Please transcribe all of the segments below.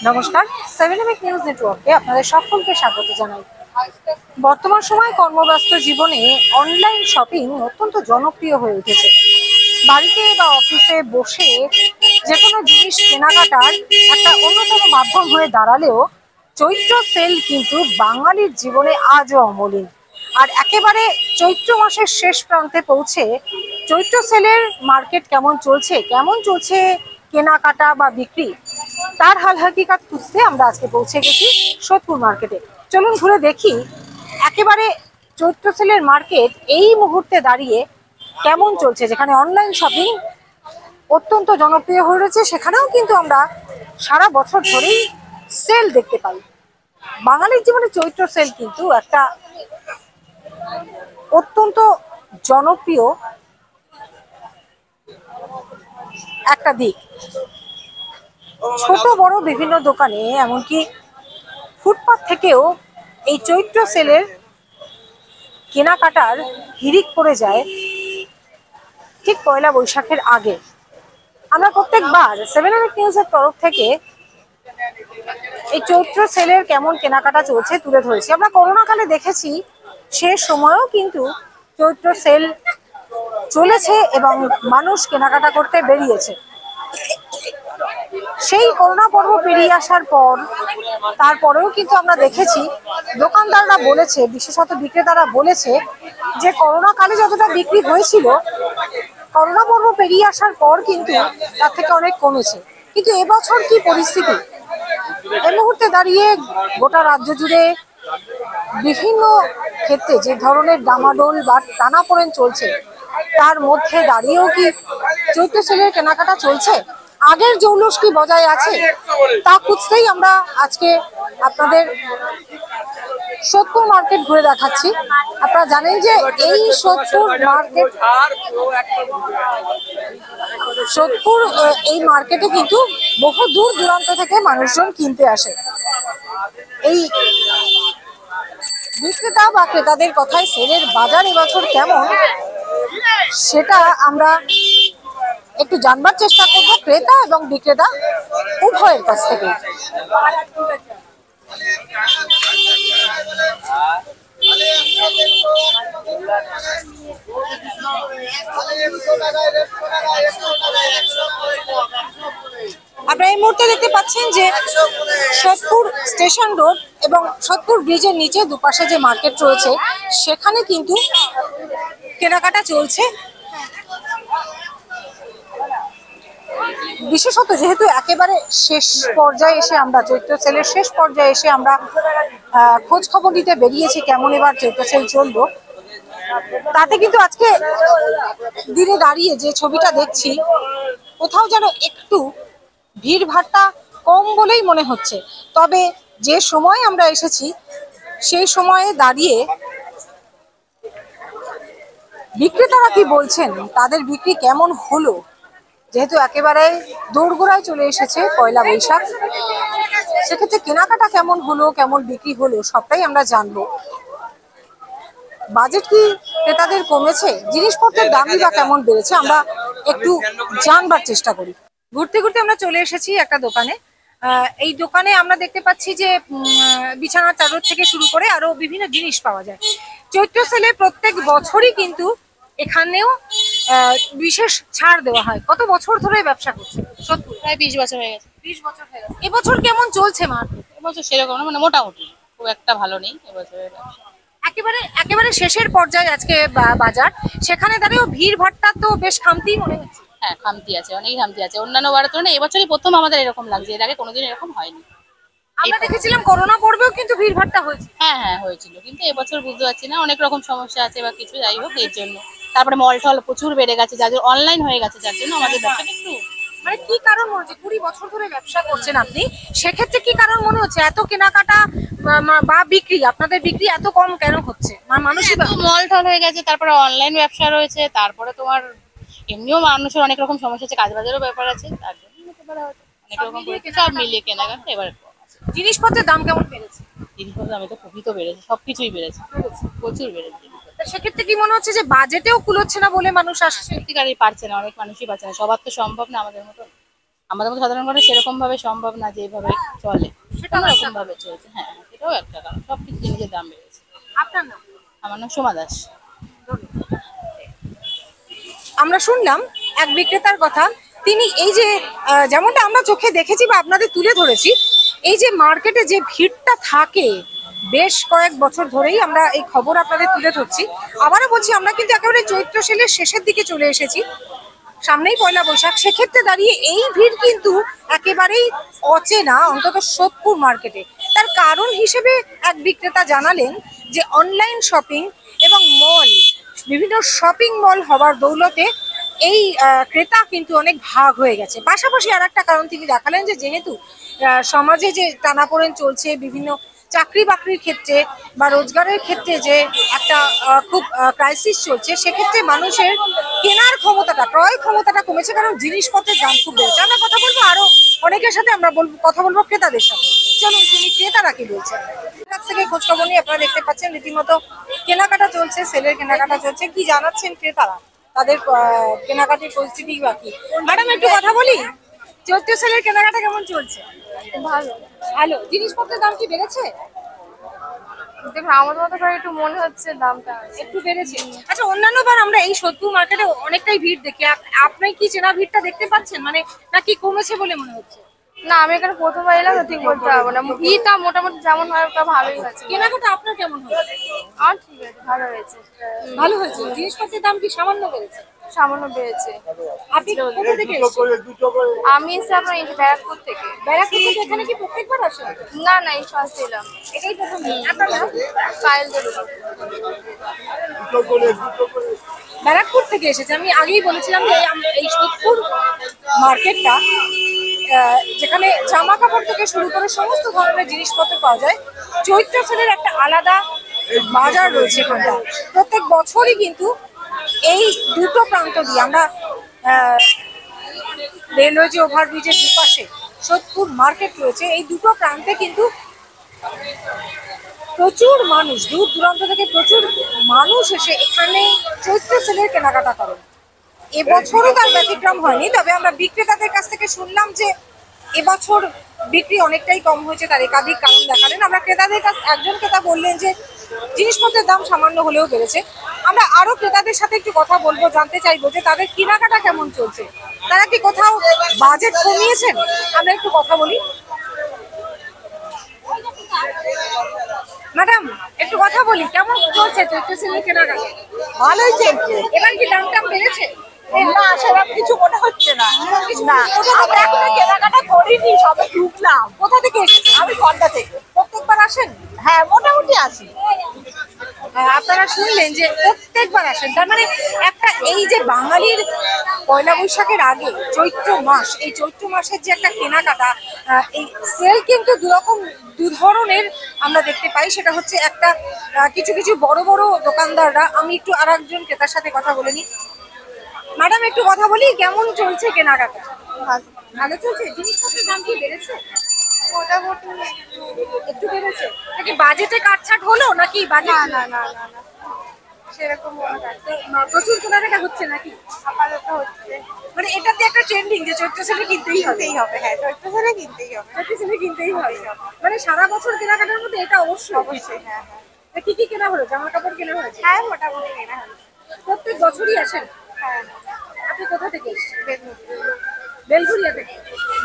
নমস্কার, 7 নিউজ নেটওয়ার্কে আপনাদের সকলকে স্বাগত জানাই। বর্তমান সময়ে কর্মব্যস্ত জীবনে অনলাইন শপিং অত্যন্ত জনপ্রিয় হয়ে উঠেছে। বাড়িতে বা অফিসে বসে যে কোনো জিনিস কেনাকাটার একটা অন্যতম মাধ্যম হয়ে দাঁড়ালেও চৈত্র সেল কিন্তু বাঙালির জীবনে আজও অমলিন। আর একেবারে চৈত্র মাসের শেষ প্রান্তে পৌঁছে চৈত্র সেলের মার্কেট কেমন চলছে কেনাকাটা বা বিক্রি, তার হাল হাকিকাত খুঁজতে আমরা আজকে পৌঁছে গেছি সোদপুর মার্কেটে। চলুন ঘুরে দেখি একেবারে চৈত্র সেলের মার্কেট এই মুহূর্তে দাঁড়িয়ে কেমন চলছে। যেখানে অনলাইন শপিং অত্যন্ত জনপ্রিয় হয়ে রয়েছে, সেখানেও কিন্তু আমরা সারা বছর ধরেই সেল দেখতে পাই। বাঙালির জীবনে চৈত্র সেল কিন্তু একটা অত্যন্ত জনপ্রিয় একটা দিক। ছোট বড় বিভিন্ন দোকানে এমনকি ফুটপাত থেকেও এই চৈত্র সেলের কেনাকাটার হিড়িক পড়ে যায় ঠিক পয়লা বৈশাখের আগে। আমরা প্রত্যেকবার 7 নিউজের তরফ থেকে এই চৈত্র সেলের কেমন কেনাকাটা চলছে তুলে ধরেছি। আমরা করোনাকালে দেখেছি সে সময়ও কিন্তু চৈত্র সেল চলেছে এবং মানুষ কেনাকাটা করতে বেরিয়েছে। সেই করোনা পর্ব পেরিয়ে আসার পর তারপরেও কিন্তু আমরা দেখেছি দোকানদাররা বলেছে, বিশেষত বিক্রেতারা বলেছে যে করোনা কালে যতটা বিক্রি হয়েছিল করোনা পর্ব পেরিয়ে আসার পর কিন্তু তার থেকে অনেক কমেছে। কিন্তু এবছর কি পরিস্থিতি, এই মুহূর্তে দাঁড়িয়ে গোটা রাজ্য জুড়ে বিভিন্ন ক্ষেত্রে যে ধরনের ডামাডোল বা টানাপোড়েন চলছে, তার মধ্যে দাঁড়িয়েও কি চৈত্র সেলের কেনাকাটা চলছে, আগের জৌলুস কি বজায় আছে, তা খুঁজতেই আমরা আজকে আপনাদের সোদপুর মার্কেট ঘুরে দেখাচ্ছি। আপনারা জানেন যে এই সোদপুর এই মার্কেটে কিন্তু বহু দূর দূরান্ত থেকে মানুষজন কিনতে আসে। এই বিক্রেতা বা ক্রেতাদের কথায় সেলের বাজার এবছর কেমন সেটা আমরা একটু জানবার চেষ্টা করব ক্রেতা এবং বিক্রেতা উভয়ের কাছ থেকে। আপনারা এই মুহূর্তে দেখতে পাচ্ছেন যে সোদপুর স্টেশন রোড এবং সোদপুর ব্রিজের নিচে দুপাশে যে মার্কেট রয়েছে সেখানে কিন্তু কেনাকাটা চলছে। বিশেষত যেহেতু একেবারে শেষ পর্যায়ে এসে আমরা চৈত্র সেলের শেষ পর্যায়ে এসে আমরা খোঁজ খবর নিতে বেরিয়েছি কেমন এবার চৈত্র সেল চলবো, তাতে কিন্তু আজকে দিনে দাঁড়িয়ে যে ছবিটা দেখছি কোথাও যেন একটু ভিড় ভাট্টা কম বলেই মনে হচ্ছে। তবে যে সময় আমরা এসেছি সেই সময়ে দাঁড়িয়ে বিক্রেতারা কি বলছেন, তাদের বিক্রি কেমন হলো, যেহেতু একেবারে দোরগোড়ায় চলে এসেছে পয়লা বৈশাখ, সেক্ষেত্রে কেনাকাটা কেমন হলো, কেমন বিক্রি হলো সবটাই আমরা জানবো। বাজেট কি ক্রেতাদের কমেছে, জিনিসপত্রের দামই বা কেমন বেড়েছে, আমরা একটু জানবার চেষ্টা করি। ঘুরতে ঘুরতে আমরা চলে এসেছি একটা দোকানে। এই দোকানে আমরা দেখতে পাচ্ছি যে বিছানার চাদর থেকে শুরু করে আরো বিভিন্ন জিনিস পাওয়া যায়। চৈত্র সেলে প্রত্যেক বছরই কিন্তু এখানেও বিশেষ ছাড় দেওয়া হয়। কত বছর ধরে ব্যবসা করছে? সত্যি প্রায় 20 বছর হয়ে গেছে। 20 বছর হয়ে গেছে। এবছর কেমন চলছে মার্কেট? এবছর সেরকম না, মানে মোটামুটি, খুব একটা ভালো নেই এবছরের ব্যবসা। একেবারে একেবারে শেষের পর্যায়ে আজকে বাজার, সেখানে দাঁড়িয়েও ভিড় ভাট্টা তো বেশ খামতি মনে হচ্ছে। হ্যাঁ, খামতি আছে, অনেক খামতি আছে। অন্যান্য বারের তুলনায় এবছরই প্রথম আমাদের এরকম লাগছে, এর আগে কোনোদিন এরকম হয়নি। আমরা দেখেছিলাম করোনা পর্বেও কিন্তু ভিড় ভাট্টা হয়েছে। হ্যাঁ হ্যাঁ হয়েছিল, কিন্তু এবছর বুঝতে পারছি না, অনেক রকম সমস্যা আছে বা কিছু, যাই হোক এর জন্য। তারপরে মল টল প্রচুর বেড়ে গেছে, যাদের অনলাইন হয়ে গেছে, যার জন্য আমাদের ব্যবসাটা একটু। মানে কি কারণ মনে হচ্ছে, 20 বছর ধরে ব্যবসা করছেন আপনি, সেক্ষেত্রে কি কারণ মনে হচ্ছে এত কেনাকাটা বা বিক্রি, আপনাদের বিক্রি এত কম কেন হচ্ছে? মানুষই মল টল হয়ে গেছে, তারপরে অনলাইন ব্যবসা রয়েছে, তারপরে তোমার এমনিও মানুষের অনেক রকম সমস্যা আছে, কাজ বাজারেরও ব্যাপার আছে, তার জন্য হতে পারে হয়তো অনেক রকম সব মিলিয়ে কেনাকাটা এবার কম আছে। জিনিসপত্রের দাম কেমন বেড়েছে? জিনিসপত্রের দাম তো খুবই তো বেড়েছে, সবকিছুই বেড়েছে, প্রচুর বেড়েছে। সেক্ষেত্রে কি মনে হচ্ছে যে বাজেটেও কুলোচ্ছে না বলে মানুষ আসছে? সত্যিকারই পারছে না, অনেক মানুষই পারছে না, সবার তো সম্ভব না আমাদের মতো। আমাদের মতো সাধারণ মানুষ সেরকম ভাবে সম্ভব না যে এইভাবে চলে, সেটা এরকম ভাবে চলছে। হ্যাঁ, এটাও একটা কারণ, সবকিছু জিনিসের দাম বেড়েছে। আপনার নাম? আমার নাম সোমা দাস। আমরা শুনলাম এক বিক্রেতার কথা। তিনি এই যে যেমনটা আমরা চোখে দেখেছি বা আপনাদের তুলে ধরেছি, এই যে মার্কেটে যে ভিড়টা থাকে বেশ কয়েক বছর ধরেই আমরা এই খবর আপনাদের তুলে ধরছি। আবারও বলছি, আমরা কিন্তু একেবারে চৈত্র সেলের শেষের দিকে চলে এসেছি, সামনেই পয়লা বৈশাখ। সেক্ষেত্রে দাঁড়িয়ে এই ভিড় কিন্তু একেবারেই অচেনা, অন্তত সোদপুর মার্কেটে। তার কারণ হিসেবে এক বিক্রেতা জানালেন যে অনলাইন শপিং এবং মল, বিভিন্ন শপিং মল হওয়ার দৌলতে এই ক্রেতা কিন্তু অনেক ভাগ হয়ে গেছে। পাশাপাশি আর একটা কারণ তিনি দেখালেন যে যেহেতু সমাজে যে টানাপোড়েন চলছে, বিভিন্ন চাকরি বাকরির ক্ষেত্রে বা রোজগারের ক্ষেত্রে যে একটা খুব ক্রাইসিস চলছে, সেক্ষেত্রে মানুষের কেনার ক্ষমতাটা, ক্রয় ক্ষমতাটা কমেছে, কারণ জিনিসপত্রের দাম খুব বেড়েছে। আমরা কথা বলবো আরো অনেকের সাথে, আমরা কথা বলবো ক্রেতাদের সাথে। চলুন শুনি ক্রেতারা কি বলছেন। কাছ থেকে খোঁজ খবর নিয়ে আপনারা দেখতে পাচ্ছেন রীতিমতো কেনাকাটা চলছে, সেলের কেনাকাটা চলছে। কি জানাচ্ছেন ক্রেতারা, তাদের কেনাকাটির পরিস্থিতি বা কি? ম্যাডাম একটু কথা বলি, চৈত্র সেলের কেনাকাটা কেমন চলছে? ভালো। ভালো। জিনিসপত্রের দাম কি বেড়েছে? দেখুন, আমার মতো করে একটু মনে হচ্ছে দামটা একটু বেড়েছে। আচ্ছা, অন্যান্য বার আমরা এই সোদপুর মার্কেটে অনেকটাই ভিড় দেখি, আপনি কি চেনা ভিড়টা দেখতে পাচ্ছেন, মানে নাকি কমেছে বলে মনে হচ্ছে? না, আমি এখানে প্রথমবার এলাম তো ঠিক বলতে পারবো না। ভিড়টা মোটামুটি যেমন হয় ওটা ভালোই হয়েছে। কেনাকাটা আপনার কেমন হয়েছে? আর ঠিক আছে, ভালো হয়েছে। ভালো হয়েছে। জিনিসপত্রের দাম কি সামান্য বেড়েছে? সামান্য বেড়েছে। আপনি কোথা থেকে এসেছেন? আমি এসে আপনার এই ব্যারাকপুর থেকে। ব্যারাকপুর থেকে এখানে কি প্রত্যেকবার আসেন? না না, এই ফার্স্ট এলাম। এটাই প্রথম দিন। আপনার নাম? পায়েল দেবো। ব্যারাকপুর থেকে এসেছে। আমি আগেই বলেছিলাম যে এই সোদপুর মার্কেটটা যেখানে জামা কাপড় থেকে শুরু করে সমস্ত ধরনের জিনিসপত্র পাওয়া যায়, চৈত্র সেলের একটা আলাদা বাজার রয়েছে এখানটা। প্রত্যেক বছরই কিন্তু এই দুটো প্রান্ত দিয়ে আমরা রেলওয়ে যে ওভারব্রিজের দুপাশে সোদপুর মার্কেট রয়েছে, এই দুটো প্রান্তে কিন্তু প্রচুর মানুষ, দূর দূরান্ত থেকে প্রচুর মানুষ এসে এখানে চৈত্র সেলের কেনাকাটা করেন। এবছরও তার ব্যতিক্রম হয়নি। তবে আমরা বিক্রেতাদের কাছ থেকে শুনলাম যে এবছর বিক্রি অনেকটাই কম হয়েছে, তার একাধিক কারণ দেখালেন। আমরা ক্রেতাদের কাছ, একজন ক্রেতা বললেন যে জিনিসপত্রের দাম সামান্য হলেও বেড়েছে। আমরা আরো ক্রেতাদের সাথে একটু কথা বলবো, জানতে চাইবো যে তাদের কেনাকাটা কেমন চলছে, তারা কি কোথাও বাজেট কমিয়েছেন। আমরা একটু কথা বলি। ম্যাডাম একটু কথা বলি, কেমন চলছে চৈত্র সেলের কেনাকাটা? ভালোই চলছে। এবার কি দাম টাম বেড়েছে? না, সেরকম কিছু মনে হচ্ছে না। না, আমরা এখনো কেনাকাটা করিনি, সবে ঢুকলাম। কোথা থেকে এসেছেন? আমি খন্ডা থেকে। প্রত্যেকবার আসেন? হ্যাঁ, মোটামুটি আসি। আপনারা শুনলেন যে প্রত্যেকবার আসেন, তার মানে একটা এই যে বাঙালির পয়লা বৈশাখের আগে চৈত্র মাস, এই চৈত্র মাসের যে একটা কেনাকাটা, এই সেল কিন্তু দু ধরনের আমরা দেখতে পাই। সেটা হচ্ছে একটা কিছু কিছু বড় বড় দোকানদাররা। আমি একটু আর একজন ক্রেতার সাথে কথা বলে নিই। ম্যাডাম একটু কথা বলি, কেমন চলছে কেনাকাটা? ভালো চলছে। জিনিসপত্রের দাম কি বেড়েছে? মোটামুটি একটু বেড়েছে। নাকি বাজেটে কাটছাট হলো নাকি বাজেট? না না না না না, সেরকম মনে হয় না। প্রচুর কেনাকাটা হচ্ছে নাকি? আপাতত হচ্ছে। মানে এটাতে একটা ট্রেন্ডিং যে চৈত্র সেলে কিনতেই হবে। কিনতেই হবে, হ্যাঁ, চৈত্র সেলে কিনতেই হবে। চৈত্র সেলে কিনতেই হবে, মানে সারা বছর কেনাকাটার মধ্যে এটা অবশ্যই। অবশ্যই, হ্যাঁ হ্যাঁ। তা কি কি কেনা হলো? জামা কাপড় কেনা হয়েছে? হ্যাঁ, মোটামুটি কেনা হলো। প্রত্যেক বছরই আসেন? হ্যাঁ, আপনি কোথা থেকে এসেছেন? বেলঘড়ি। বেলঘরিয়া থেকে।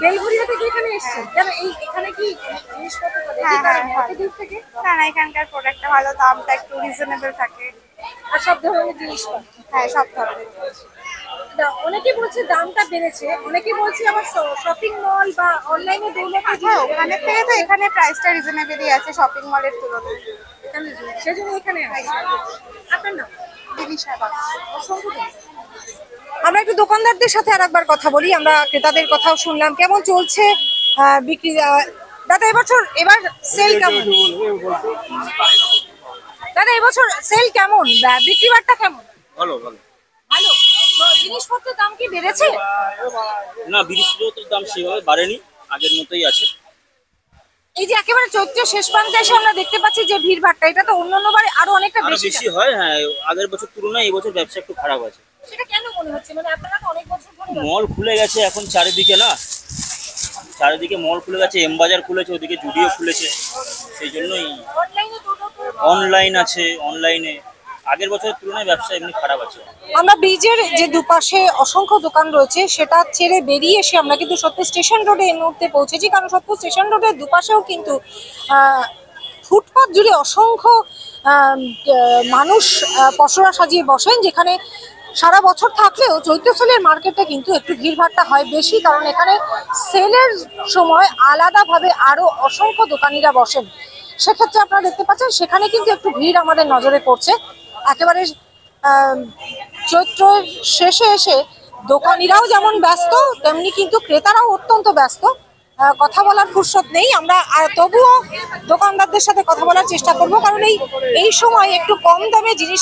বেলঘরিয়া থেকে এখানে এসেছেন কেন? এখানে কি জিনিসপত্র পাওয়া যায়? হ্যাঁ, কি কারণে? হ্যাঁ, এত দূর থেকে? না না, এখানকার প্রোডাক্টটা ভালো, দামটা একটু রিজনেবল থাকে। আর সব ধরনের জিনিসপত্র? হ্যাঁ, সব ধরনের। অনেকে বলছে দামটা বেড়েছে, অনেকে বলছে আবার শপিং মল বা অনলাইনে দৌলতে হ্যাঁ, ওখানের থেকে তো এখানে প্রাইসটা রিজনেবলই আছে শপিং মলের তুলনায়। সেজন্য এখানে আসি। আপনার নাম? জিনিসটা দাম। অসংখ্য ধন্যবাদ। আমরা একটু দোকানদারদের সাথে আর একবার কথা বলি। আমরা ক্রেতাদের কথাও শুনলাম, কেমন চলছে বিক্রি। দাদা এবার সেল কেমন? দাদা এবছর সেল কেমন, বিক্রি বাট্টা কেমন? ভালো ভালো। ভালো। তো জিনিসপত্রের দাম কি বেড়েছে? না, জিনিসপত্রের দাম সেভাবে বাড়েনি, আগের মতোই আছে। এই যে একেবারে চৈত্র শেষ প্রান্তে এসে আমরা দেখতে পাচ্ছি যে ভিড় ভাট্টা, এটা তো অন্যান্য বারে আরো অনেকটা আরো বেশি। বেশি হয়, হ্যাঁ। আগের বছর তুলনায় এই বছর ব্যবসা একটু খারাপ আছে। সেটা কেন মনে হচ্ছে? মানে আপনারা তো অনেক বছর ধরে মল খুলে গেছে এখন চারিদিকে, না চারিদিকে মল খুলে গেছে, এম বাজার খুলেছে, ওদিকে জুডিও খুলেছে, সেই জন্যই অনলাইন আছে। অনলাইনে আগের বছরের তুলনায় ব্যবসা এমনি খারাপ আছে। আমরা ব্রিজের যে দুপাশে অসংখ্য দোকান রয়েছে সেটা ছেড়ে বেরিয়ে এসে আমরা কিন্তু সোদপুর স্টেশন রোডে এই মুহূর্তে পৌঁছেছি, কারণ সোদপুর স্টেশন রোডের দুপাশেও কিন্তু ফুটপাত জুড়ে অসংখ্য মানুষ পসরা সাজিয়ে বসেন, যেখানে সারা বছর থাকলেও চৈত্র সেলের মার্কেটে কিন্তু একটু ভিড়ভাড়টা হয় বেশি, কারণ এখানে সেলের সময় আলাদাভাবে আরো অসংখ্য দোকানিরা বসেন। সেক্ষেত্রে আপনারা দেখতে পাচ্ছেন সেখানে কিন্তু একটু ভিড় আমাদের নজরে পড়ছে। একেবারে চৈত্রের শেষে এসে দোকানিরাও যেমন ব্যস্ত, তেমনি কিন্তু ক্রেতারাও অত্যন্ত ব্যস্ত। কথা বলার ফুরসত নেই, আমরা তবুও দোকানদারদের সাথে কথা বলার চেষ্টা করব, কারণ এই সময় একটু কম দামে জিনিস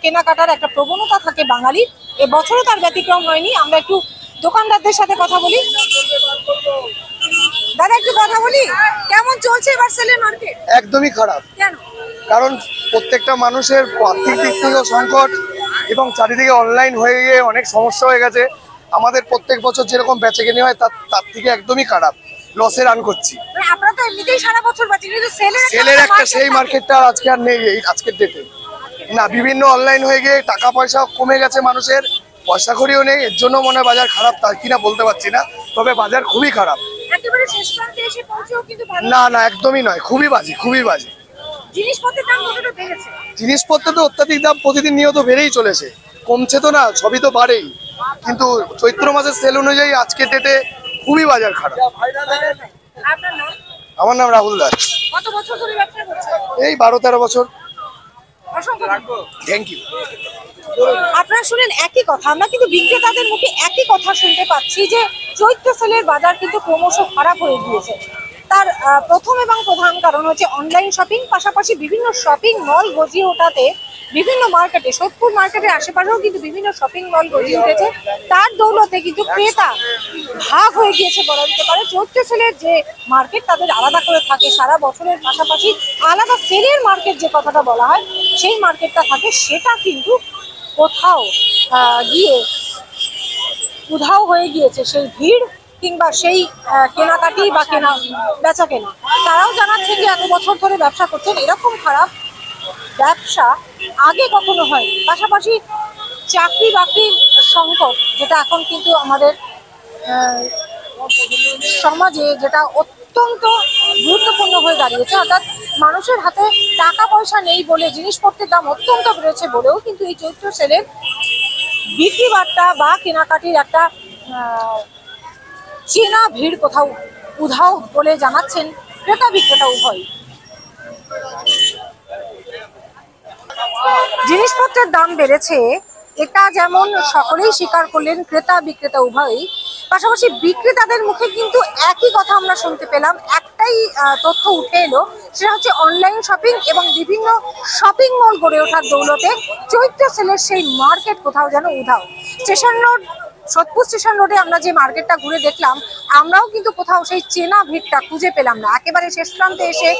কেনাকাটার একটা প্রবণতা থাকে বাঙালির। এবছরও তার ব্যতিক্রম হয়নি। আমরা একটু দোকানদারদের সাথে কথা বলি। দাদা একটু কথা বলি, কেমন চলছে এবার সেলের মার্কেট? একদমই খারাপ। কেন? কারণ প্রত্যেকটা মানুষের আর্থিক দিক থেকেও সংকট এবং চারিদিকে অনলাইন হয়ে গিয়ে অনেক সমস্যা হয়ে গেছে। আমাদের প্রত্যেক বছর যেরকম বেচাকেনি হয় তার থেকে একদমই খারাপ, লসে রান করছি। মানে আপনারা তো এমনিতেই সারা বছর বাঁচেন, কিন্তু সেলের একটা সেই মার্কেটটা আজকে আর নেই এই আজকের ডেটে। না, বিভিন্ন অনলাইন হয়ে গিয়ে টাকা পয়সা কমে গেছে মানুষের, পয়সা করিও নেই, এর জন্য মনে হয় বাজার খারাপ, তা কিনা বলতে পারছি না, তবে বাজার খুবই খারাপ। একেবারে শেষ প্রান্তে এসে পৌঁছেও কিন্তু না না, একদমই নয়, খুবই বাজে, খুবই বাজে। জিনিসপত্রের দাম কতটা বেড়েছে? জিনিসপত্র তো অত্যাধিক দাম প্রতিদিন নিয়ত বেড়েই চলেছে, কমছে তো না, সবই তো বাড়েই। কিন্তু চৈত্র মাসের সেল অনুযায়ী আজকের ডেটে খুবই বাজার খারাপ। আপনার নাম? আমার নাম রাহুল দাস। কত বছর ধরে ব্যবসা করছেন? এই 12-13 বছর। অসংখ্য ধন্যবাদ। Thank you. আপনারা শুনেন একই কথা, আমরা কিন্তু বিক্রেতাদের মুখে একই কথা শুনতে পাচ্ছি যে চৈত্র সেলের বাজার কিন্তু ক্রমশ খারাপ হয়ে গিয়েছে। তার প্রথম এবং প্রধান কারণ হচ্ছে অনলাইন শপিং, পাশাপাশি বিভিন্ন শপিং মল গজিয়ে ওঠাতে বিভিন্ন মার্কেটে, সোদপুর মার্কেটের আশেপাশেও কিন্তু বিভিন্ন শপিং মল গজিয়ে উঠেছে। তার দৌলতে কিন্তু ক্রেতা ভাগ হয়ে গিয়েছে বলা যেতে পারে। চৈত্র সেলের যে মার্কেট তাদের আলাদা করে থাকে সারা বছরের, পাশাপাশি আলাদা সেলের মার্কেট যে কথাটা বলা হয় সেই মার্কেটটা থাকে, সেটা কিন্তু কোথাও গিয়ে উধাও হয়ে গিয়েছে। সেই ভিড় কিংবা সেই কেনাকাটি বা বেচা কেনা, তারাও জানাচ্ছেন যে এত বছর ধরে ব্যবসা করছেন, এরকম খারাপ ব্যবসা আগে কখনো হয়। পাশাপাশি চাকরি বাকরির সংকট, যেটা এখন কিন্তু আমাদের সমাজে যেটা অত্যন্ত গুরুত্বপূর্ণ হয়ে দাঁড়িয়েছে, অর্থাৎ মানুষের হাতে টাকা পয়সা নেই বলে জিনিসপত্রের দাম অত্যন্ত বেড়েছে বলেও কিন্তু এই চৈত্র সেলের বিক্রি বার্তা বা কেনাকাটির একটা চেনা ভিড় কোথাও উধাও বলে জানাচ্ছেন ক্রেতা বিক্রেতা উভয়। জিনিসপত্রের দাম বেড়েছে, এটা যেমন সকলেই স্বীকার করলেন ক্রেতা বিক্রেতা উভয়ই, পাশাপাশি বিক্রেতাদের মুখে কিন্তু একই কথা আমরা শুনতে পেলাম। একটাই তথ্য উঠে এলো, সেটা হচ্ছে অনলাইন শপিং এবং বিভিন্ন শপিং মল গড়ে ওঠার দৌলতে চৈত্র সেলের সেই মার্কেট কোথাও যেন উধাও। স্টেশন রোড, সোদপুর স্টেশন রোডে আমরা যে মার্কেটটা ঘুরে দেখলাম, আমরাও কিন্তু কোথাও সেই চেনা ভিড়টা খুঁজে পেলাম না। একেবারে শেষ প্রান্তে এসে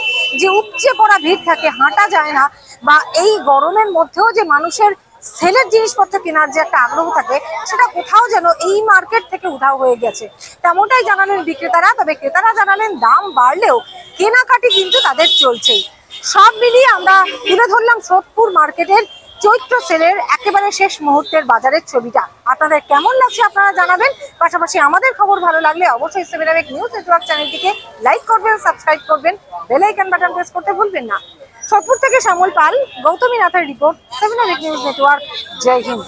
যে উপচে পড়া ভিড় থাকে, হাঁটা যায় না, বা এই গরমের মধ্যেও যে মানুষের সেলের জিনিসপত্র কেনার যে একটা আগ্রহ থাকে, সেটা কোথাও যেন এই মার্কেট থেকে উধাও হয়ে গেছে, তেমনটাই জানালেন বিক্রেতারা। তবে ক্রেতারা জানালেন দাম বাড়লেও কেনাকাটি কিন্তু তাদের চলছেই। সব মিলিয়ে আমরা তুলে ধরলাম সোদপুর মার্কেটের চৈত্র সেলের একেবারে শেষ মুহূর্তের বাজারের ছবিটা। আপনাদের কেমন লাগছে আপনারা জানাবেন। পাশাপাশি আমাদের খবর ভালো লাগলে অবশ্যই 7 AVEC নিউজ নেটওয়ার্ক চ্যানেলটিকে লাইক করবেন, সাবস্ক্রাইব করবেন, বেল আইকন বাটন প্রেস করতে ভুলবেন না। সোদপুর থেকে শ্যামল পাল, গৌতমী নাথের report, 7 AVEC news network. Jai Hind.